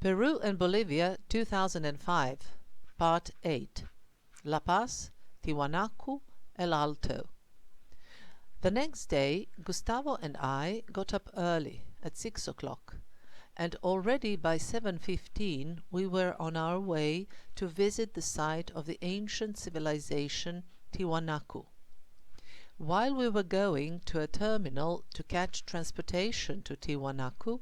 Peru and Bolivia 2005 Part 8 La Paz, Tiwanaku, El Alto. The next day Gustavo and I got up early at 6 o'clock, and already by 7:15 we were on our way to visit the site of the ancient civilization Tiwanaku. While we were going to a terminal to catch transportation to Tiwanaku,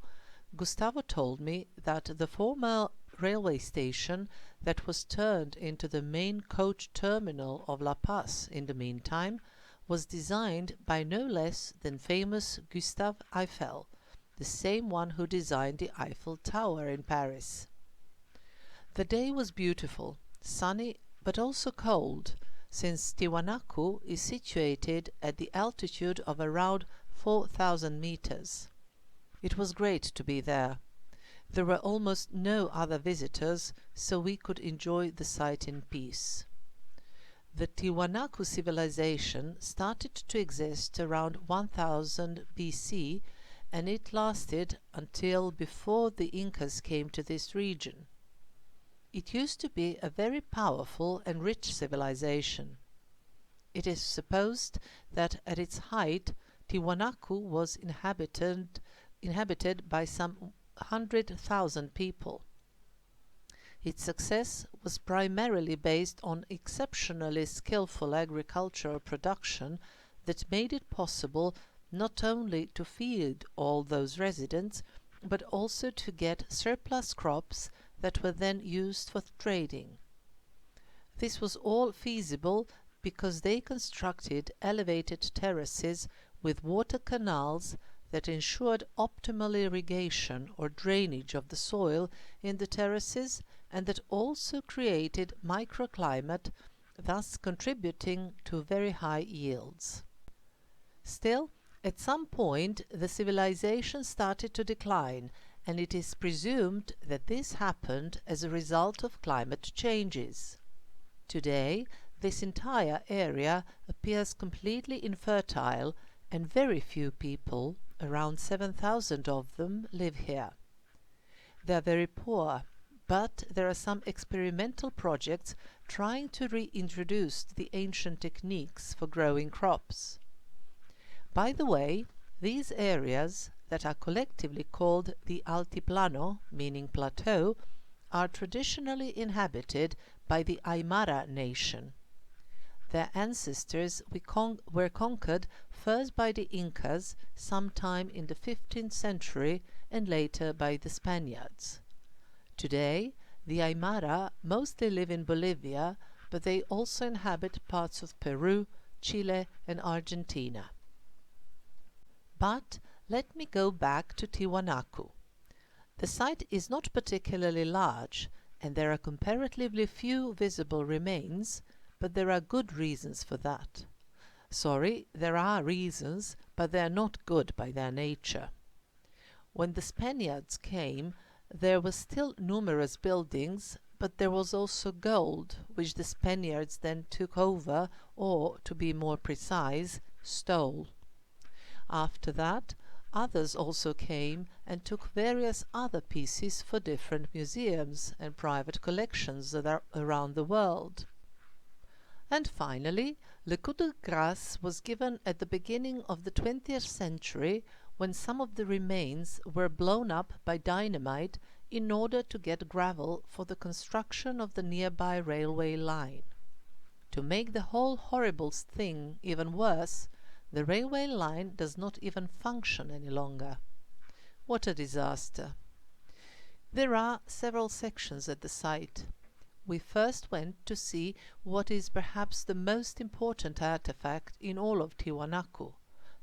Gustavo told me that the former railway station that was turned into the main coach terminal of La Paz in the meantime was designed by no less than famous Gustave Eiffel, the same one who designed the Eiffel Tower in Paris. The day was beautiful, sunny but also cold, since Tiwanaku is situated at the altitude of around 4,000 meters. It was great to be there. There were almost no other visitors, so we could enjoy the sight in peace. The Tiwanaku civilization started to exist around 1000 BC, and it lasted until before the Incas came to this region. It used to be a very powerful and rich civilization. It is supposed that at its height Tiwanaku was inhabited by some 100,000 people. Its success was primarily based on exceptionally skillful agricultural production that made it possible not only to feed all those residents, but also to get surplus crops that were then used for trading. This was all feasible because they constructed elevated terraces with water canals that ensured optimal irrigation or drainage of the soil in the terraces, and that also created microclimate, thus contributing to very high yields. Still, at some point the civilization started to decline, and it is presumed that this happened as a result of climate changes. Today, this entire area appears completely infertile, and very few people, around 7,000 of them, live here. They are very poor, but there are some experimental projects trying to reintroduce the ancient techniques for growing crops. By the way, these areas, that are collectively called the Altiplano, meaning plateau, are traditionally inhabited by the Aymara nation. Their ancestors were conquered first by the Incas sometime in the 15th century and later by the Spaniards. Today, the Aymara mostly live in Bolivia, but they also inhabit parts of Peru, Chile, and Argentina. But let me go back to Tiwanaku. The site is not particularly large, and there are comparatively few visible remains, but there are good reasons for that. Sorry, there are reasons, but they are not good by their nature. When the Spaniards came, there were still numerous buildings, but there was also gold, which the Spaniards then took over, or, to be more precise, stole. After that, others also came and took various other pieces for different museums and private collections around the world. And finally, le coup de grâce was given at the beginning of the 20th century, when some of the remains were blown up by dynamite in order to get gravel for the construction of the nearby railway line. To make the whole horrible thing even worse, the railway line does not even function any longer. What a disaster! There are several sections at the site. We first went to see what is perhaps the most important artifact in all of Tiwanaku,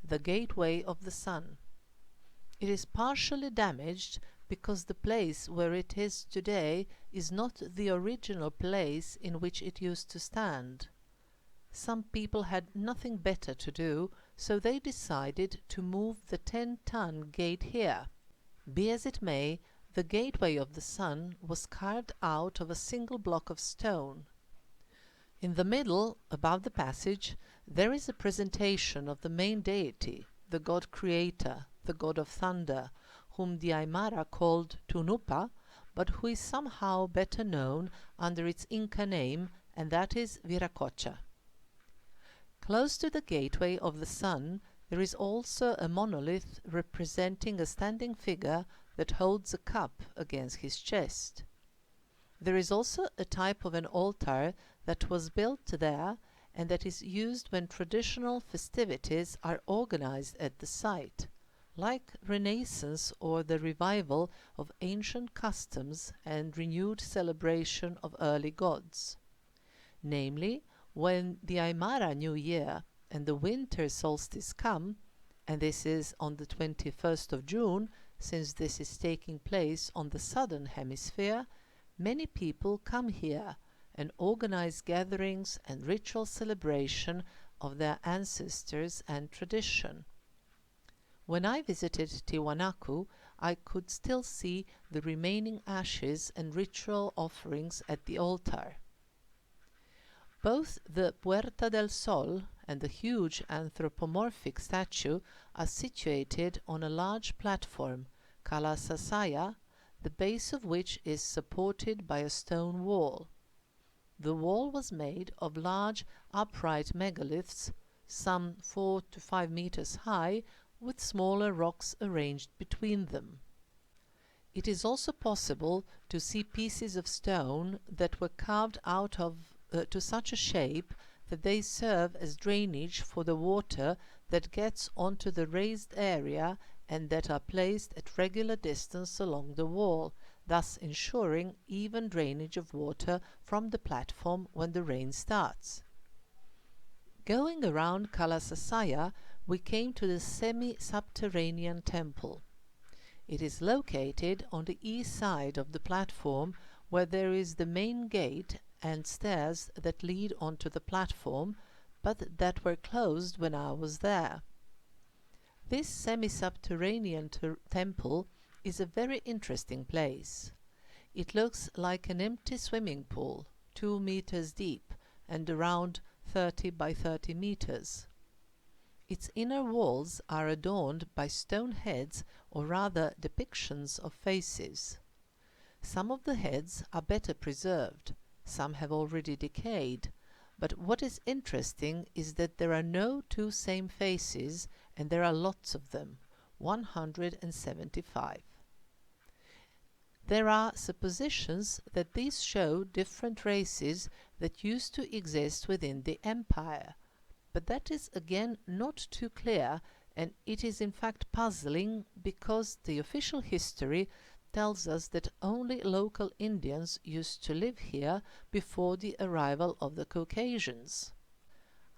the Gateway of the Sun. It is partially damaged because the place where it is today is not the original place in which it used to stand. Some people had nothing better to do, so they decided to move the 10-ton gate here. Be as it may, the Gateway of the Sun was carved out of a single block of stone. In the middle, above the passage, there is a presentation of the main deity, the god creator, the god of thunder, whom the Aymara called Tunupa, but who is somehow better known under its Inca name, and that is Viracocha. Close to the gateway of the sun, there is also a monolith representing a standing figure that holds a cup against his chest. There is also a type of an altar that was built there and that is used when traditional festivities are organized at the site, like Renaissance or the revival of ancient customs and renewed celebration of early gods. Namely, when the Aymara New Year and the winter solstice come, and this is on the 21st of June, since this is taking place on the southern hemisphere, many people come here and organize gatherings and ritual celebration of their ancestors and tradition. When I visited Tiwanaku, I could still see the remaining ashes and ritual offerings at the altar. Both the Puerta del Sol and the huge anthropomorphic statue are situated on a large platform, Cala Sasaya, the base of which is supported by a stone wall. The wall was made of large upright megaliths, some 4 to 5 meters high, with smaller rocks arranged between them. It is also possible to see pieces of stone that were carved out of to such a shape that they serve as drainage for the water that gets onto the raised area and that are placed at regular distance along the wall, thus ensuring even drainage of water from the platform when the rain starts. Going around Cala Sasaya, we came to the semi-subterranean temple. It is located on the east side of the platform, where there is the main gate and stairs that lead onto the platform, but that were closed when I was there. This semi-subterranean temple is a very interesting place. It looks like an empty swimming pool, 2 meters deep and around 30 by 30 meters. Its inner walls are adorned by stone heads, or rather depictions of faces. Some of the heads are better preserved, some have already decayed, but what is interesting is that there are no two same faces, and there are lots of them, 175. There are suppositions that these show different races that used to exist within the empire, but that is again not too clear, and it is in fact puzzling because the official history tells us that only local Indians used to live here before the arrival of the Caucasians.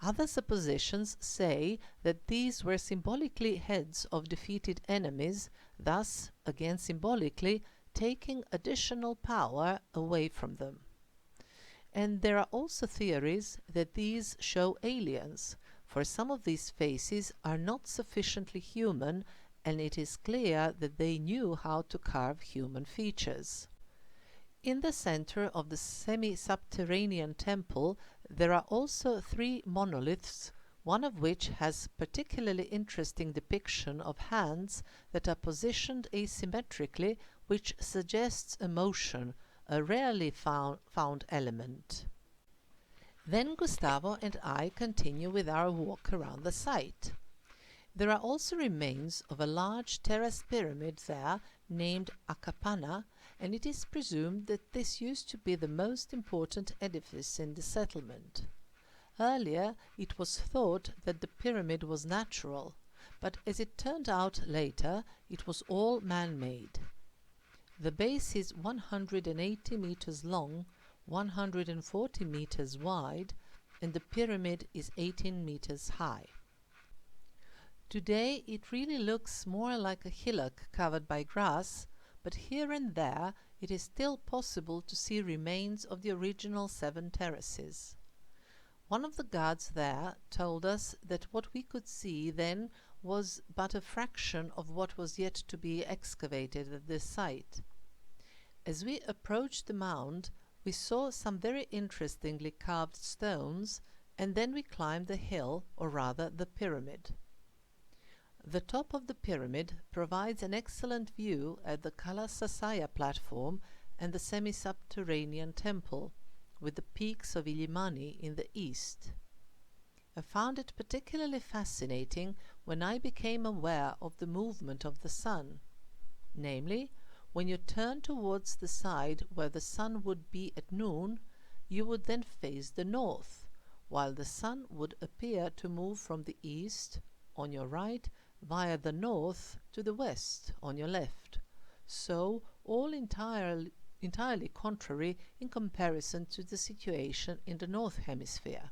Other suppositions say that these were symbolically heads of defeated enemies, thus, again symbolically, taking additional power away from them. And there are also theories that these show aliens, for some of these faces are not sufficiently human, and it is clear that they knew how to carve human features. In the center of the semi-subterranean temple there are also 3 monoliths, one of which has particularly interesting depiction of hands that are positioned asymmetrically, which suggests emotion, a rarely found element. Then Gustavo and I continue with our walk around the site. There are also remains of a large terrace pyramid there named Acapana, and it is presumed that this used to be the most important edifice in the settlement. Earlier it was thought that the pyramid was natural, but as it turned out later, it was all man-made. The base is 180 meters long, 140 meters wide, and the pyramid is 18 meters high. Today it really looks more like a hillock covered by grass, but here and there it is still possible to see remains of the original 7 terraces. One of the guards there told us that what we could see then was but a fraction of what was yet to be excavated at this site. As we approached the mound, we saw some very interestingly carved stones, and then we climbed the hill, or rather the pyramid. The top of the pyramid provides an excellent view at the Cala Sasaya platform, and the semi-subterranean temple, with the peaks of Illimani in the east. I found it particularly fascinating when I became aware of the movement of the sun. Namely, when you turn towards the side where the sun would be at noon, you would then face the north, while the sun would appear to move from the east, on your right, via the north to the west, on your left. So, all entirely contrary in comparison to the situation in the North Hemisphere.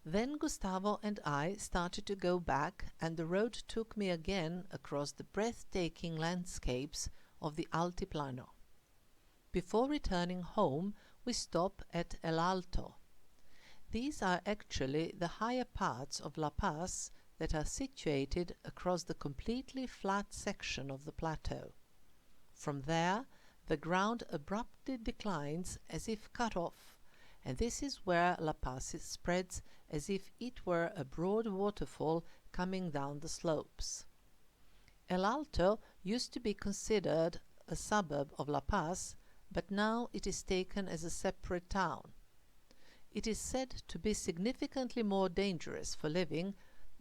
Then Gustavo and I started to go back, and the road took me again across the breathtaking landscapes of the Altiplano. Before returning home, we stop at El Alto. These are actually the higher parts of La Paz that are situated across the completely flat section of the plateau. From there, the ground abruptly declines as if cut off, and this is where La Paz spreads as if it were a broad waterfall coming down the slopes. El Alto used to be considered a suburb of La Paz, but now it is taken as a separate town. It is said to be significantly more dangerous for living,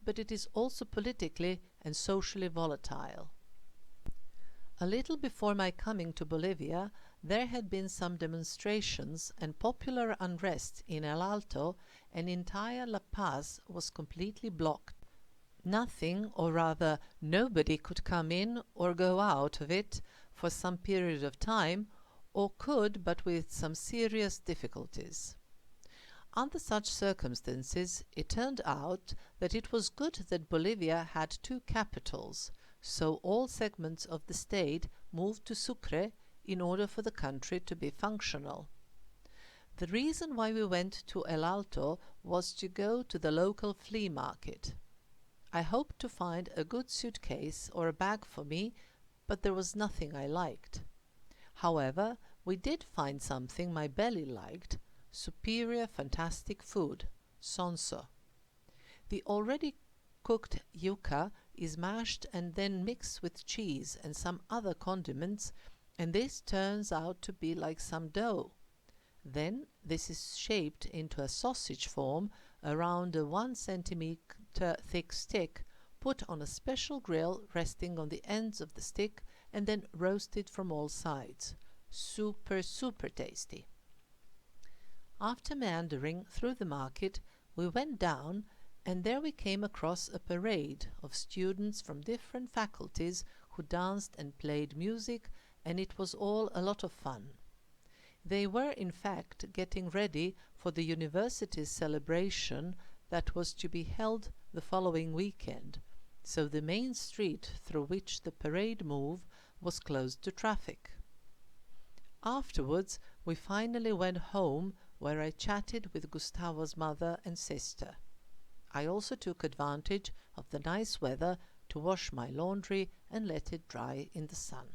but it is also politically and socially volatile. A little before my coming to Bolivia, there had been some demonstrations and popular unrest in El Alto, and entire La Paz was completely blocked. Nothing, or rather nobody, could come in or go out of it for some period of time, or could, but with some serious difficulties. Under such circumstances, it turned out that it was good that Bolivia had two capitals, so all segments of the state moved to Sucre in order for the country to be functional. The reason why we went to El Alto was to go to the local flea market. I hoped to find a good suitcase or a bag for me, but there was nothing I liked. However, we did find something my belly liked: superior fantastic food, sonso. The already cooked yuca is mashed and then mixed with cheese and some other condiments, and this turns out to be like some dough. Then this is shaped into a sausage form around a 1 centimeter thick stick, put on a special grill resting on the ends of the stick, and then roasted from all sides. Super tasty. After meandering through the market, we went down, and there we came across a parade of students from different faculties who danced and played music, and it was all a lot of fun. They were in fact getting ready for the university's celebration that was to be held the following weekend, so the main street through which the parade moved was closed to traffic. Afterwards, we finally went home, where I chatted with Gustavo's mother and sister. I also took advantage of the nice weather to wash my laundry and let it dry in the sun.